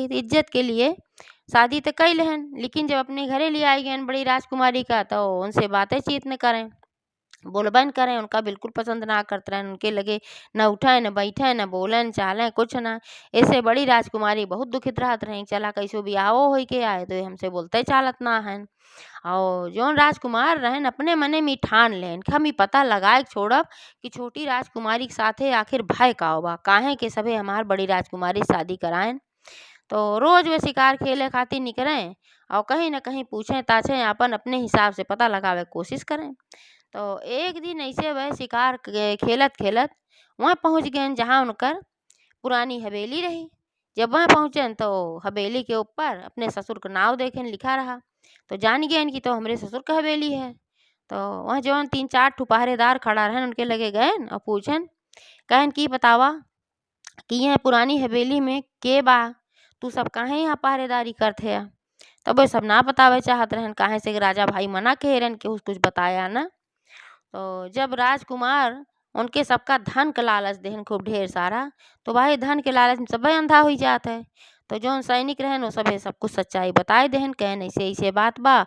तो इज्जत के लिए शादी तो कई लेहन, लेकिन जब अपने घरे ले आई गए बड़ी राजकुमारी का तो उनसे बातें चीत न करें, बोलबन करें, उनका बिल्कुल पसंद ना करते रहें। उनके लगे न उठें न बैठें न बोलें चालें कुछ ना। ऐसे बड़ी राजकुमारी बहुत दुखित रहत रहीं, चला कैसो बियाहो होई के आए तो ये हमसे बोलते चालत ना हन। और जौन राजकुमार रहन अपने मने में ठान लेन कि हम ई पता लगाए के छोड़ब कि छोटी राजकुमारी के साथे आखिर भय का बा, काहे के सभे हमार बड़ी राजकुमारी से शादी कराएन। तो रोज वे शिकार खेले खातिर निकलें और कहीं न कहीं पूछें ताछें, अपन अपने हिसाब से पता लगावे के कोशिश करें। तो एक दिन ऐसे वह शिकार खेलत खेलत वहाँ पहुँच गए जहाँ उनकर पुरानी हवेली रही। जब वहाँ पहुँचन तो हवेली के ऊपर अपने ससुर का नाव देखें लिखा रहा, तो जान गए कि तो हमरे ससुर का हवेली है। तो वहाँ जौन 3-4 ठो पहरेदार खड़ा रहन उनके लगे गए और पूछन, कहन की बतावा कि यह पुरानी हवेली में के बा, तू सब काहे यहाँ पहरेदारी करथे या? तब वे सब ना बतावे चाहत रहन, काहे से कि राजा भाई मना कहे रहन कि कुछ बताया ना। तो जब राजकुमार उनके सबका धन का लालच देहन खूब ढेर सारा, तो भाई धन के लालच में सबे अंधा हो जात है। तो जौन सैनिक रहन वो सबे सब कुछ सच्चाई बताए देहन, कहन ऐसे ऐसे बात बा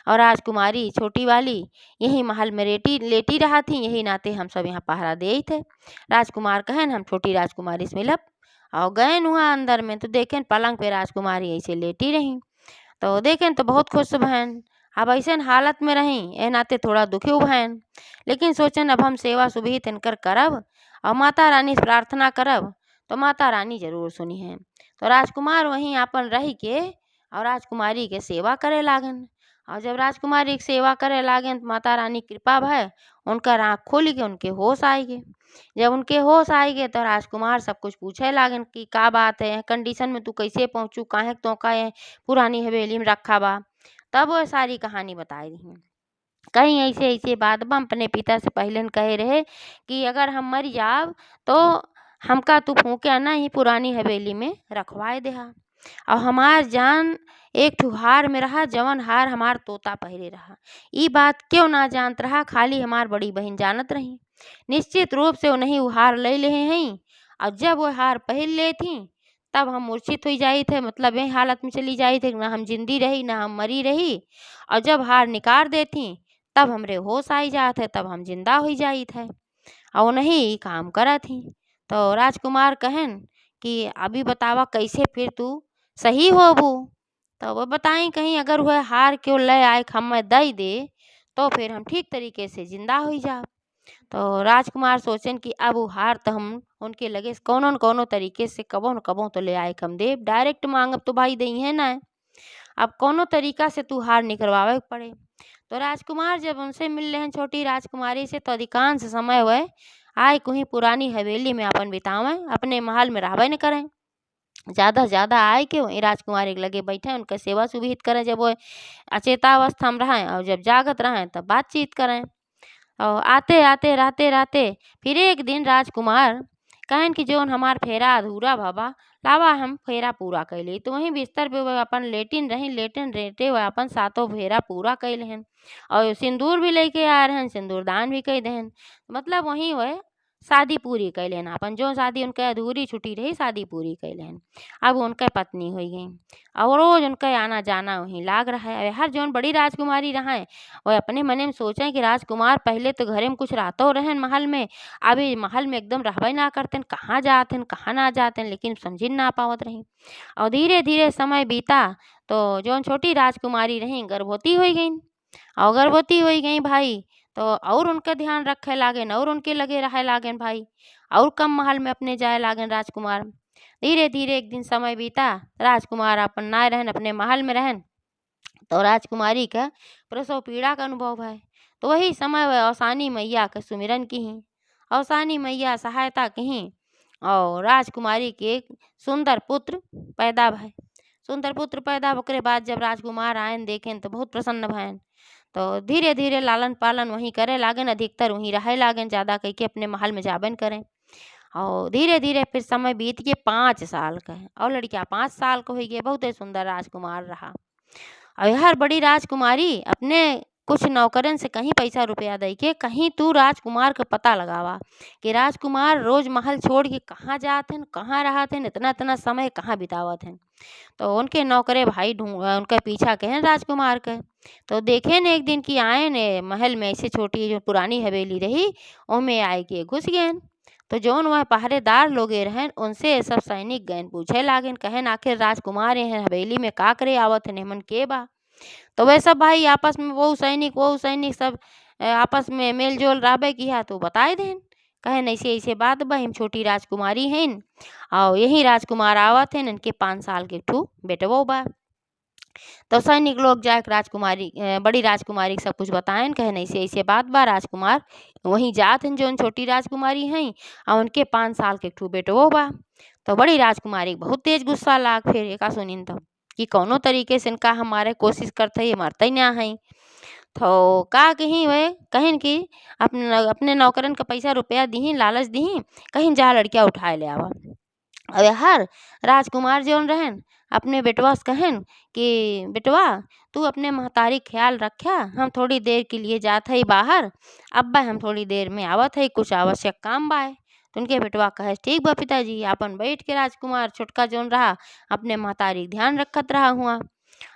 और राजकुमारी छोटी वाली यही महल में लेटी रहा थी, यही नाते हम सब यहाँ पहरा दे थे। राजकुमार कहन हम छोटी राजकुमारी से मिलब और गए वहाँ अंदर में, तो देखें पलंग पे राजकुमारी ऐसे लेटी रही। तो देखें तो बहुत खुश भैन, अब ऐसे हालत में रहीं ए नाते थोड़ा दुखी भैन, लेकिन सोचन अब हम सेवा सुविहित इनकर करब और माता रानी से प्रार्थना करब तो माता रानी जरूर सुनी है। तो राजकुमार वहीं आपन रह के और राजकुमारी के सेवा करे लागन। और जब राजकुमारी की सेवा करे लागन तो माता रानी कृपा भय उनका आँख खुल के उनके होश आए गए। जब उनके होश आए गए तो राजकुमार सब कुछ पूछे लागन कि का बात है, कंडीशन में तू कैसे पहुँचू, काहे तो का पुरानी हवेली में रखा बा। तब वो सारी कहानी बताई रही, कहीं ऐसे ऐसे बात बा, अपने पिता से पहले कहे रहे कि अगर हम मर जाब तो हमका तू फूके ना ही पुरानी हवेली में रखवाए देहा और हमार जान एक ठो हार में रहा, जवन हार हमार तोता पहरे रहा। ई बात क्यों ना जानत रहा, खाली हमार बड़ी बहन जानत रही। निश्चित रूप से उन्हें वो हार ले हैं और जब वो हार पहन ले थी तब हम मूर्छित हो जाई थे, मतलब यही हालत में चली जाई थे, ना हम जिंदी रही ना हम मरी रही। और जब हार निकाल देती तब हमरे होश आई जात है, तब हम जिंदा हो जाई थे और नहीं काम करा थी। तो राजकुमार कहन कि अभी बतावा कैसे फिर तू सही होबू। तो वो बताई कहीं अगर वह हार क्यों ले आए हम दई दे तो फिर हम ठीक तरीके से जिंदा हो जा। तो राजकुमार सोचन कि अब वो हार तो हम उनके लगे कौनो न कौनो तरीके से कबो न कबो तो ले आए हम देव, डायरेक्ट मांगब तो भाई दई है ना, अब कौनो तरीका से तू हार निकलवावे के पड़े। तो राजकुमार जब उनसे मिल रहे छोटी राजकुमारी से तो अधिकांश समय वह आए कहीं पुरानी हवेली में अपन बितावें, अपने महल में रहबे न करें। ज़्यादा से ज़्यादा आए के वहीं राजकुमारी के लगे बैठे उनका सेवा सुविहित करें, जब वो अचेतावस्था में रहें और जब जागत रहें तब बातचीत करें। और आते आते रहते रहते फिर एक दिन राजकुमार कहन कि जोन हमार फेरा अधूरा बाबा लावा हम फेरा पूरा कैली। तो वहीं बिस्तर पे वह अपन लेटिन रही, लेटिन रहते वह अपन सातों फेरा पूरा कैले हन और सिंदूर भी लेके आ रहे हैं, सिंदूर दान भी कई देहन, मतलब वहीं वह शादी पूरी कैले हन, अपन जो शादी उनके अधूरी छुट्टी रही शादी पूरी कैले हन। अब उनके पत्नी हो गई और रोज उनका आना जाना वहीं लाग रहा है। हर जोन बड़ी राजकुमारी रहा है वह अपने मने में सोचें कि राजकुमार पहले तो घरे में कुछ रहते रहन महल में, अभी महल में एकदम रहबे ना करते, कहाँ जाते कहाँ ना जाते, लेकिन समझ ना पावत रही। और धीरे धीरे समय बीता तो जौन छोटी राजकुमारी रही गर्भवती हो गई और गर्भवती हो गई भाई, तो और उनका ध्यान रखे लागेन और उनके लगे रहे लागेन भाई, और कम महल में अपने जाए लागेन राजकुमार। धीरे धीरे एक दिन समय बीता, राजकुमार अपन ना रहन अपने महल में रहन, तो राजकुमारी का प्रसव पीड़ा का अनुभव है। तो वही समय वह औसानी मैया का सुमिरन की ही, औसानी मैया सहायता की और राजकुमारी के एक सुंदर पुत्र पैदा भय। सुंदर पुत्र पैदा होकर बाद जब राजकुमार आयन देखें तो बहुत प्रसन्न भयन। तो धीरे धीरे लालन पालन वहीं करे लागन, अधिकतर वहीं रहे लागन, ज़्यादा कह के अपने महल में जाबन करें। और धीरे धीरे फिर समय बीत के 5 साल का है और लड़कियाँ 5 साल को हो गई, बहुत ही सुंदर राजकुमार रहा। और हर बड़ी राजकुमारी अपने कुछ नौकरन से कहीं पैसा रुपया दे के कहीं तू राजकुमार का पता लगावा कि राजकुमार रोज महल छोड़ के कहाँ जात हन, कहाँ रहत हन, इतना इतना समय कहाँ बितावत हन। तो उनके नौकरे भाई उनका पीछा कहें राजकुमार का। तो देखे न एक दिन कि आए ने महल में ऐसे छोटी जो पुरानी हवेली रही ओमे आए के घुस गए। तो जौन वह पहरेदार लोगे रहन उनसे सब सैनिक गए पूछे लागेन कहन आखिर राजकुमार यहाँ हवेली में का करे आवत हन, एमन के बा। तो वह सब भाई आपस में वो सैनिक सब आपस में मेल जोल राबे किया तो बताए देन कहन ऐसे ऐसे बात बा, हम छोटी राजकुमारी हैं और यही राजकुमार आवत हैं, इनके 5 साल के ठू बेटवो बा। तो सैनिक लोग जाके बड़ी राजकुमारी के सब कुछ बताएन कहन ऐसे ऐसे बात बा, राजकुमार वहीं जात हन जौन छोटी राजकुमारी हैं और उनके 5 साल के ठू बेटवो बा। तो बड़ी राजकुमारी के बहुत तेज गुस्सा लाग फिर एका सुनिन तो कि कौनो तरीके से इनका हमारे कोशिश करते ही मरते ना है। तो का कहीं वे कहिन कि अपने नौकरन का पैसा रुपया दीही लालच दीही कहीं जा लड़किया उठाए ले आवा। अब हर राजकुमार जौन रहन अपने बेटवा से कहन कि बेटवा तू अपने महतारी ख्याल रखा, हम थोड़ी देर के लिए जात हई बाहर, अब्बा हम थोड़ी देर में आवत हई, कुछ आवश्यक काम बाय। तो उनके बेटवा कहे ठीक बा पिताजी। अपन बैठ के राजकुमार छोटका जौन रहा अपने महतारी ध्यान रखत रहा हुआ।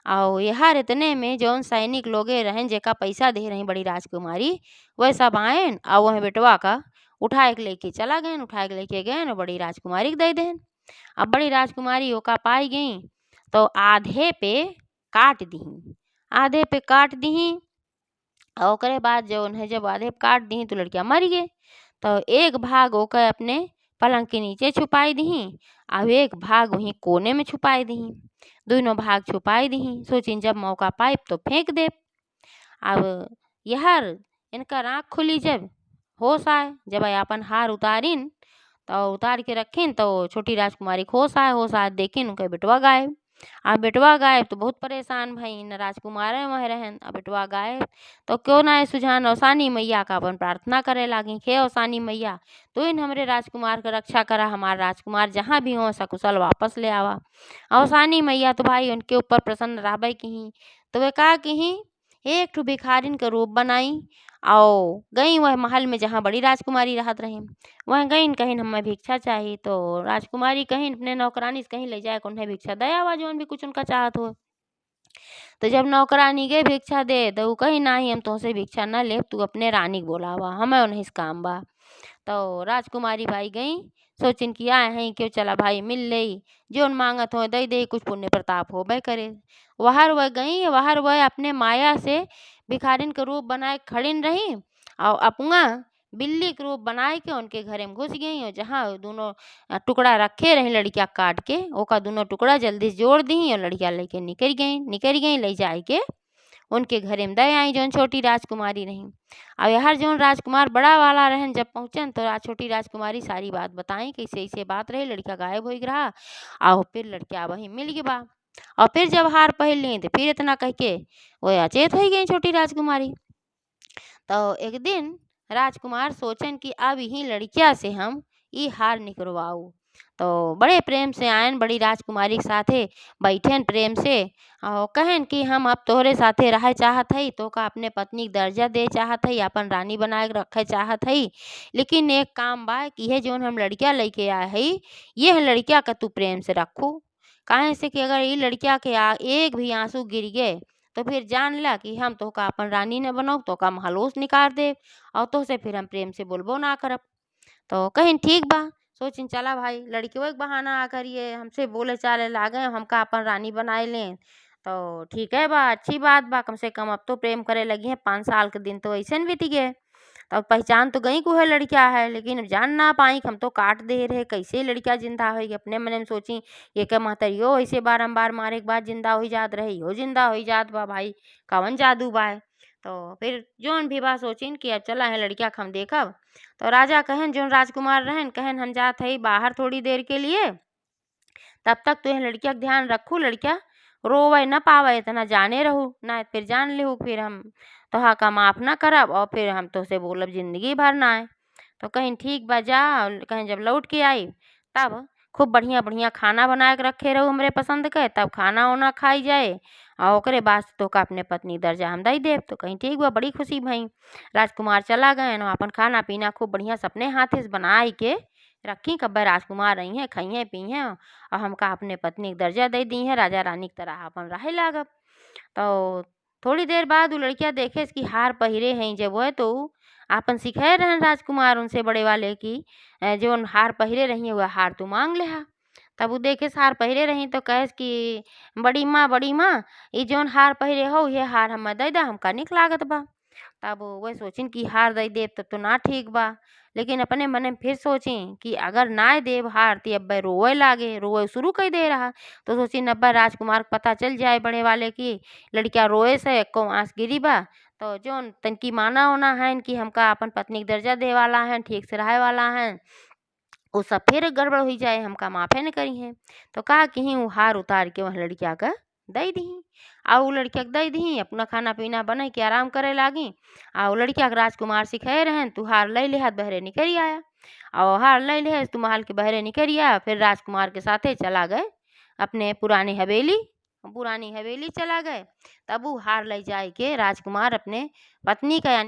और यहार इतने में जौन सैनिक लोगे रहन जेका पैसा दे रही बड़ी राजकुमारी वह सब आएन और वह बेटवा का उठाए के लेके चला गए, उठाए के लेके गए और बड़ी राजकुमारी के दे देन। अब बड़ी राजकुमारी ओका पाई गई तो आधे पे काट दी और ओकरे बाद जो उन्हें जब आधे पे काट दी तो लड़कियां मर गए। तो एक भाग ओकर अपने पलंग के नीचे छुपाई दी और एक भाग वहीं कोने में छुपाई दी। दोनों भाग छुपाई दी, सोचिन जब मौका पाइप तो फेंक दे। अब यहर इनका आँख खुली जब होश आए, जब अपन हार उतारिन तो उतार के रखिन तो छोटी राजकुमारी को होश आए देखिन उनका बेटवा गायब। अब बेटवा गायब तो बहुत परेशान भई न राजकुमार वह रहन। अब बेटवा गायब तो क्यों ना सुझान औसानी मैया का अपन प्रार्थना करे लागी, हे औसानी मैया तो इन हमरे राजकुमार का रक्षा करा, हमारा राजकुमार जहाँ भी हो सकुशल वापस ले आवा। औसानी मैया तो भाई उनके ऊपर प्रसन्न रहबे की तो वे का की एक ठो भिखारिन का रूप बनाई और गई वह महल में जहाँ बड़ी राजकुमारी रहत रही। वह गईन कहिन हमें भिक्षा चाहिए तो राजकुमारी कहिन अपने नौकरानी से कहीं ले जाए उन्हें भिक्षा दे आवा जौन भी कुछ उनका चाहत हो। तो जब नौकरानी गए भिक्षा दे तो कहीं नाही हम तुमसे भिक्षा न ले, तू अपने रानी को बोलावा हमें उन्हें काम बा। तो राजकुमारी भाई गई सोचिन कि आए हैं क्यों चला भाई मिल लई जोन मांगत हो दई दे कुछ पुण्य प्रताप हो बे करे। वहर वह गई वहर वह अपने माया से भिखारिन के रूप बनाए खड़िन रही और अपना बिल्ली के रूप बनाए के उनके घरे में घुस गई और जहाँ दोनों टुकड़ा रखे रही लड़कियाँ काट के ओका दोनों टुकड़ा जल्दी से जोड़ दी और लड़कियाँ लेके निकल गई ले जाए के उनके घरे में दे आई जौन छोटी राजकुमारी रही। अब यार जौन राजकुमार बड़ा वाला रहन जब पहुँचन तो छोटी राजकुमारी सारी बात बताई कैसे ऐसे बात रही, लड़का गायब हो रहा और फिर लड़किया वही मिल गई बा। और फिर जब हार पहन ली तो फिर इतना कह के वो अचेत हो गई छोटी राजकुमारी। तो एक दिन राजकुमार सोचन कि अब यही लड़किया से हम ई हार निकलवाऊ। तो बड़े प्रेम से आयन बड़ी राजकुमारी के साथे बैठन प्रेम से और कहन कि हम अब तोहरे साथे रहे चाहत हई तो का अपने पत्नी के दर्जा दे चाहत हई, अपन रानी बनाए के रखे चाहत हई, लेकिन एक काम बा कि ये जोन हम लड़किया लेके आए हई ये लड़किया का तू प्रेम से रखू। काहे से कि अगर ये लड़किया के एक भी आंसू गिर गए तो फिर जान ला कि हम तो का अपन रानी न बनो तो का महलोस निकाल दे और तो से फिर हम प्रेम से बोलबो ना करब। तो कहिन ठीक बा, सोचिन चला भाई लड़कियों के बहाना आकर ये हमसे बोले चाले लागे हमका अपन रानी बनाए लें तो ठीक है बा, अच्छी बात बा, कम से कम अब तो प्रेम करे लगी है। 5 साल के दिन तो ऐसे बीत गए। तब पहचान तो गई को है लड़किया है लेकिन अब जान ना पाई हम तो काट दे रहे कैसे लड़किया जिंदा होगी। अपने मन में सोची ये क्या महतरियो ऐसे बारम्बार मारे के बाद जिंदा हो जात रही हो जिंदा हो जात बा भाई कवन जादू बा। तो फिर जोन भी बा सोचिन कि अब चला है लड़किया हम देखब। तो राजा कहन जोन राजकुमार रहन कहन हम जात है बाहर थोड़ी देर के लिए, तब तक तो यह लड़किया का ध्यान रखू, लड़किया रोवे न पावे इतना जाने रहू ना फिर जान लेहू फिर हम तोहा का माफ़ ना करब और फिर हम तो से बोलब जिंदगी भर ना आए। तो कहीं ठीक बा जा कहीं जब लौट के आई तब खूब बढ़िया बढ़िया खाना बना के रखे रहू हमरे पसंद के, तब खाना वाना खाई जाए और ओकरे बाद से तोहका अपने पत्नी दर्जा हम दई देब। तो कहीं ठीक बा, बड़ी खुशी भई। राजकुमार चला गए और अपन खाना पीना खूब बढ़िया से अपने हाथे से बनाई के रखी, कब्बे राजकुमार रही खइहें पीहें और हमका अपने पत्नी के दर्जा दे दी है, राजा रानी की तरह अपन रहे लागब। तो थोड़ी देर बाद उ लड़किया देखे कि हार पहिरे हैं जब वो तो उ आपन सिखाए रहन राजकुमार उनसे बड़े वाले की जौन हार पहिरे रही वह हार तू मांग लेहा। तब उ देखे हार पहिरे रही तो कहेस कि बड़ी माँ ई जौन हार पहिरे हो ये हार हमें दे दा, हमका निक लागत बा। तब वह सोचिन कि हार दई देब तब तो ना ठीक बा, लेकिन अपने मन में फिर सोची कि अगर ना देब हार ती अब्बे रोए शुरू कर दे रहा। तो सोचिन अब्बा राजकुमार को पता चल जाए बड़े वाले की लड़किया रोए से एको आंस गिरी बा, तो जौन तनकी माना होना है कि हमका अपन पत्नी के दर्जा दे वाला है, ठीक से रहे वाला है, वो सब फिर गड़बड़ हो जाए, हमका माफ़े न करी है। तो कहा कि उ हार उतार के वह लड़किया का दई दही। आ उ लड़किया के दई दही, अपना खाना पीना बना के आराम करे लागी। आ उ लड़किया के राजकुमार सिखाए रहन तू हार लई लेहत बहरे निकरी आया। और हार लई लेहस तू महल के बहरे निकरी आया। फिर राजकुमार के साथे चला गए अपने पुरानी हवेली चला गए। तब उ हार लई जाए के राजकुमार अपने पत्नी का यानी